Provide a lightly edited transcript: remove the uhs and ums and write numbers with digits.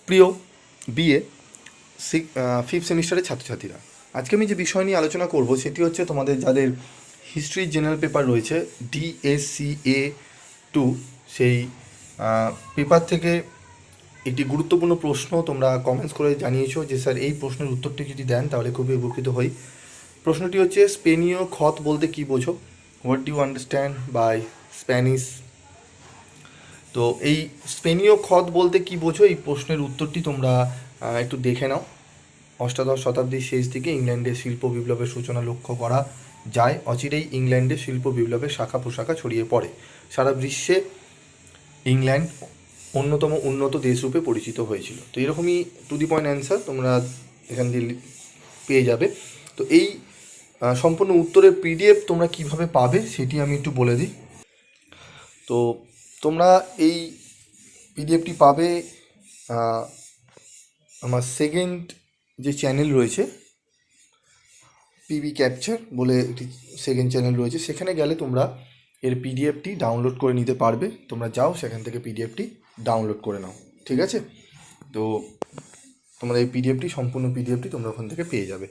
প্রিয় BA fifth সেমিস্টারের ছাত্রছাত্রীরা, আজকে আমি যে বিষয় নিয়ে আলোচনা করব সেটি হচ্ছে তোমাদের যাদের হিস্ট্রি জেনারেল পেপার রয়েছে DSCA 2, সেই পেপার থেকে একটি গুরুত্বপূর্ণ প্রশ্ন তোমরা কমেন্টস করে জানিয়েছো যে স্যার এই প্রশ্নের উত্তরটি যদি দেন তাহলে খুবই উপকৃত হই। প্রশ্নটি হচ্ছে, স্পেনীয় খত বলতে কী বোঝো? What do you understand by Spanish? তো এই স্পেনীয় খত বলতে কী বোঝো, এই প্রশ্নের উত্তরটি তোমরা একটু দেখে নাও। অষ্টাদশ শতাব্দীর শেষ দিকে ইংল্যান্ডে শিল্প বিপ্লবের সূচনা লক্ষ্য করা যায়। অচিরেই ইংল্যান্ডে শিল্প বিপ্লবের শাখা প্রশাখা ছড়িয়ে পড়ে। সারা বিশ্বে ইংল্যান্ড অন্যতম উন্নত দেশরূপে পরিচিত হয়েছিল। তো এরকমই টু দি পয়েন্ট অ্যান্সার তোমরা এখান দিয়ে পেয়ে যাবে। তো এই সম্পূর্ণ উত্তরের PDF তোমরা কিভাবে পাবে সেটি আমি একটু বলে দিই। তো তোমরা এই PDFটি পাবে আমার সেকেন্ড যে চ্যানেল রয়েছে, পিবি ক্যাপচার বলে একটি সেকেন্ড চ্যানেল রয়েছে, সেখানে গেলে তোমরা এর PDFটি ডাউনলোড করে নিতে পারবে। তোমরা যাও সেখান থেকে PDFটি ডাউনলোড করে নাও, ঠিক আছে? তো তোমরা এই সম্পূর্ণ PDFটি তোমরা ওখান থেকে পেয়ে যাবে।